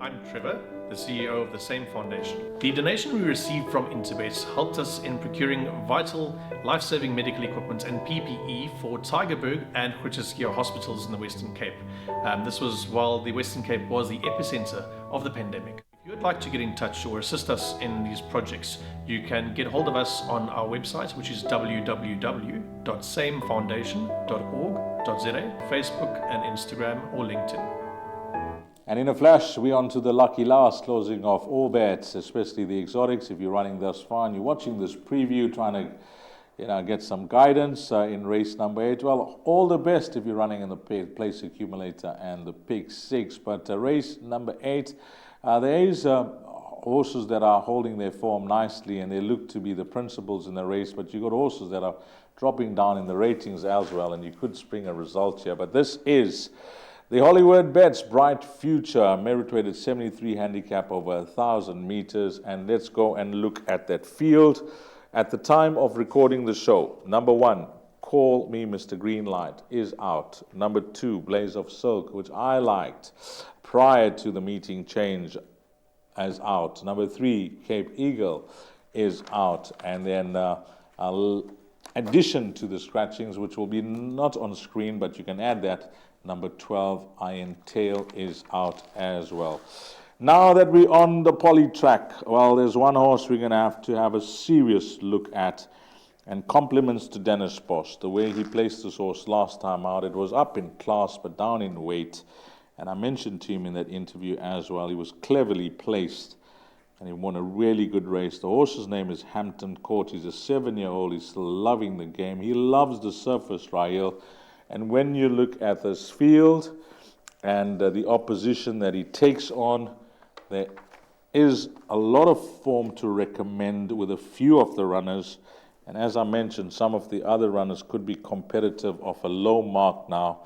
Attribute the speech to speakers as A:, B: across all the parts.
A: I'm Trevor, the CEO of the same foundation. The donation we received from Interbet helped us in procuring vital, life-saving medical equipment and PPE for Tygerberg and Groote hospitals in the Western Cape. This was while the Western Cape was the epicenter of the pandemic. If you would like to get in touch or assist us in these projects, you can get hold of us on our website, which is www.samefoundation.org.za, Facebook and Instagram or LinkedIn.
B: And in a flash, we're on to the lucky last, closing off all bets, especially the exotics. If you're running thus far and you're watching this preview, trying to get some guidance in race number 8, well, all the best if you're running in the place accumulator and the pick 6. But race number 8, there is horses that are holding their form nicely and they look to be the principals in the race, but you've got horses that are dropping down in the ratings as well, and you could spring a result here. But this is the Hollywood Bets Bright Future, merit-weighted 73 handicap over 1,000 meters. And let's go and look at that field. At the time of recording the show, number 1, Call Me Mr. Greenlight, is out. Number 2, Blaze of Silk, which I liked prior to the meeting change, as out. Number 3, Cape Eagle, is out. And then addition to the scratchings, which will be not on screen, but you can add that, number 12, Iron Tail, is out as well. Now that we're on the poly track, well, there's one horse we're going to have a serious look at, and compliments to Dennis Bosch. The way he placed this horse last time out, it was up in class but down in weight. And I mentioned to him in that interview as well, he was cleverly placed and he won a really good race. The horse's name is Hampton Court. He's a 7-year-old. He's still loving the game. He loves the surface, Raheel. And when you look at this field and the opposition that he takes on, there is a lot of form to recommend with a few of the runners. And as I mentioned, some of the other runners could be competitive off a low mark now.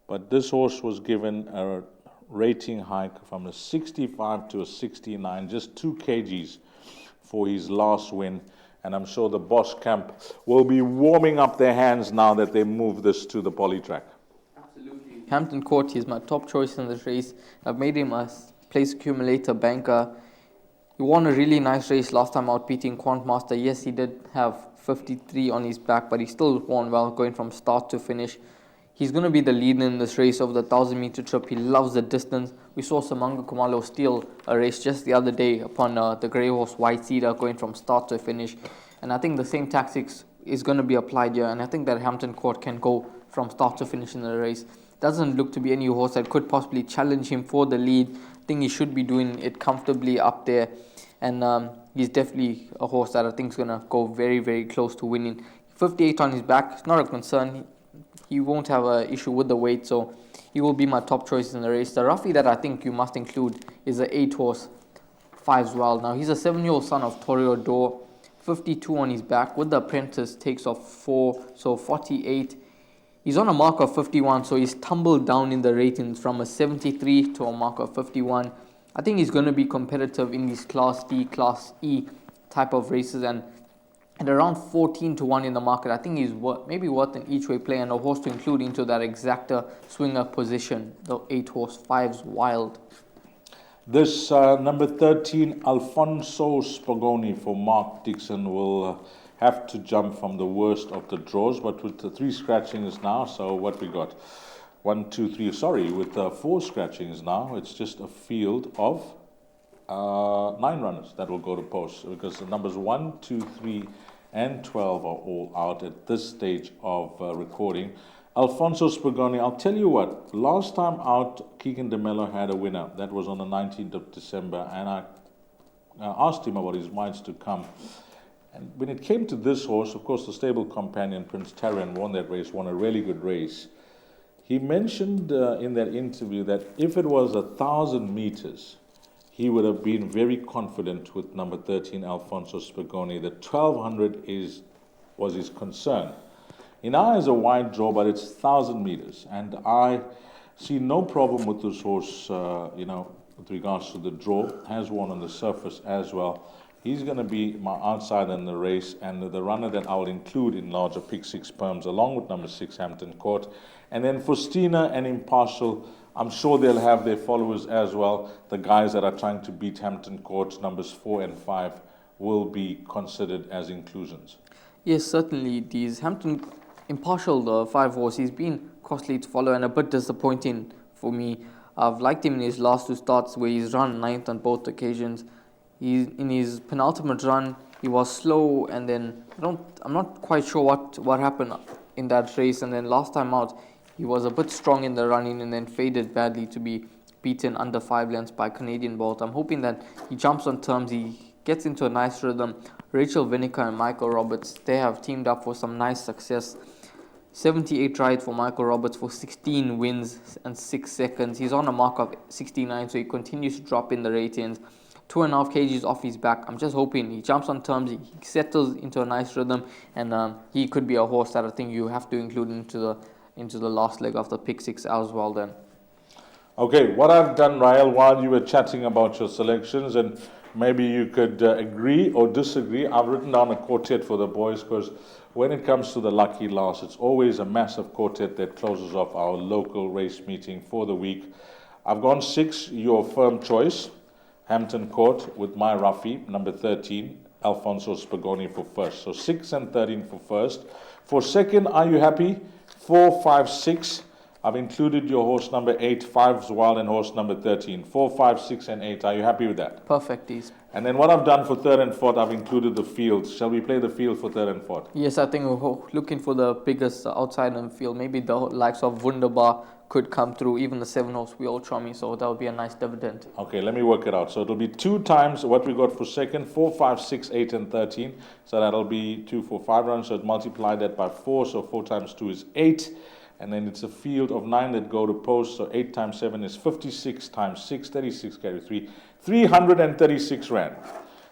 B: But this horse was given a rating hike from a 65 to a 69, just 2 kgs for his last win. And I'm sure the Bosch camp will be warming up their hands now that they move this to the poly track.
C: Absolutely. Hampton Court is my top choice in this race. I've made him a place accumulator banker. He won a really nice race last time out, beating Quantmaster. Yes, he did have 53 on his back, but he still won well, going from start to finish. He's going to be the leader in this race of the 1,000-meter trip. He loves the distance. We saw Samanga Kumalo steal a race just the other day upon the grey horse White Cedar, going from start to finish. And I think the same tactics is going to be applied here. And I think that Hampton Court can go from start to finish in the race. Doesn't look to be any horse that could possibly challenge him for the lead. I think he should be doing it comfortably up there. And he's definitely a horse that I think is going to go very, very close to winning. 58 on his back, it's not a concern. He won't have an issue with the weight, so he will be my top choice in the race. The roughie that I think you must include is the 8-horse Fives Wild. Now, he's a 7-year-old son of Toreador, 52 on his back. With the apprentice, takes off 4, so 48. He's on a mark of 51, so he's tumbled down in the ratings from a 73 to a mark of 51. I think he's going to be competitive in these Class D, Class E type of races, and at around 14 to 1 in the market, I think he's maybe worth an each-way play and a horse to include into that exacta swinger position, the 8-horse Fives Wild.
B: This number 13, Alfonso Spagoni for Mark Dixon, will have to jump from the worst of the draws, but with the 3 scratchings now, so what we got? 1, 2, 3, sorry, with 4 scratchings now, it's just a field of 9 runners that will go to post, because the numbers 1, 2, 3, and 12 are all out at this stage of recording. Alfonso Spagoni, I'll tell you what, last time out, Keegan de Mello had a winner. That was on the 19th of December, and I asked him about his miles to come. And when it came to this horse, of course, the stable companion, Prince Tarian, won that race, won a really good race. He mentioned in that interview that if it was 1,000 meters, he would have been very confident with number 13, Alfonso Spagoni. The 1,200 was his concern. He now has a wide draw, but it's 1,000 meters. And I see no problem with this horse, with regards to the draw. Has won on the surface as well. He's going to be my outsider in the race, and the runner that I'll include in larger pick 6 perms, along with number 6, Hampton Court. And then for Stina and Impartial, I'm sure they'll have their followers as well. The guys that are trying to beat Hampton Court, numbers 4 and 5, will be considered as inclusions.
C: Yes, certainly. These Hampton Impartial, the 5 horse, he's been costly to follow and a bit disappointing for me. I've liked him in his last 2 starts where he's run 9th on both occasions. In his penultimate run, he was slow, and then I'm not quite sure what happened in that race. And then last time out, he was a bit strong in the running and then faded badly to be beaten under 5 lengths by Canadian Bolt. I'm hoping that he jumps on terms, he gets into a nice rhythm. Rachel Vinica and Michael Roberts, they have teamed up for some nice success. 78 rides for Michael Roberts for 16 wins and 6 seconds. He's on a mark of 69, so he continues to drop in the ratings. 2.5 kgs off his back. I'm just hoping he jumps on terms, he settles into a nice rhythm, and he could be a horse that I think you have to include into the last leg of the pick 6 as well then.
B: Okay, what I've done, Rael, while you were chatting about your selections, and maybe you could agree or disagree, I've written down a quartet for the boys, because when it comes to the lucky last, it's always a massive quartet that closes off our local race meeting for the week. I've gone 6, your firm choice, Hampton Court, with my roughie, number 13, Alfonso Spagoni for first. So 6 and 13 for first. For second, are you happy? 4, 5, 6. I've included your horse number 8, 5's Wild, and horse number 13. 4, 5, 6, and 8. Are you happy with that?
C: Perfect, East.
B: And then what I've done for third and fourth, I've included the field. Shall we play the field for third and fourth?
C: Yes, I think we're looking for the biggest outside in the field. Maybe the likes of Wunderbar could come through, even the 7 horse Wheel Chummy, so that would be a nice dividend.
B: Okay, let me work it out. So it'll be 2 times what we got for second, 4, 5, 6, 8, and 13. So that'll be 2, 4, 5 runs. So multiply that by 4. So 4 times 2 is 8. And then it's a field of 9 that go to post. So 8 times 7 is 56 times 6, 36 carry 3, 336 rand.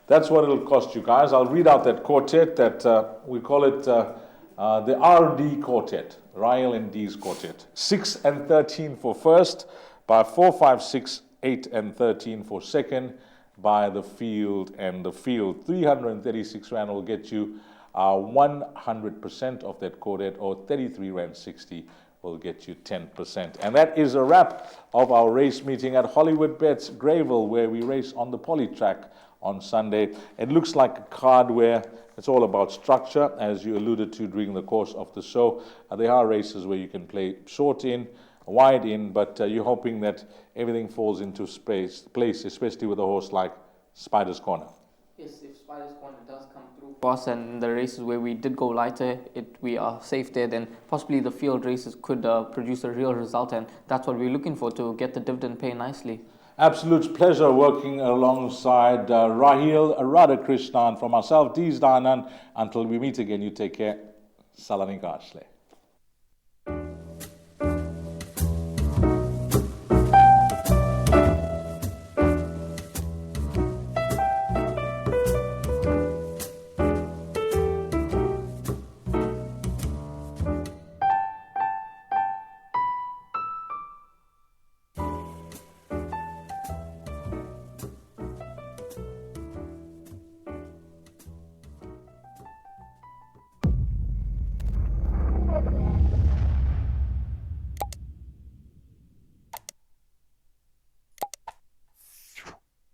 B: That's what it'll cost you guys. I'll read out that quartet that we call it the RD quartet, Rael and D's quartet. 6 and 13 for first, by 4, 5, 6, 8 and 13 for second, by the field and the field. 336 rand will get you 100% of that quartet, or 33 rand 60 will get you 10%. And that is a wrap of our race meeting at Hollywood Bets Greyville, where we race on the poly track on Sunday. It looks like a card where it's all about structure, as you alluded to during the course of the show. There are races where you can play short in, wide in, but you're hoping that everything falls into place, especially with a horse like Spider's Corner.
C: Yes, if Spider's Corner does come through for us, and in the races where we did go lighter, we are safe there, then possibly the field races could produce a real result, and that's what we're looking for, to get the dividend pay nicely.
B: Absolute pleasure working alongside Rahil Radhakrishnan. From myself, Dees Danan. Until we meet again, you take care. Salanika Ashle.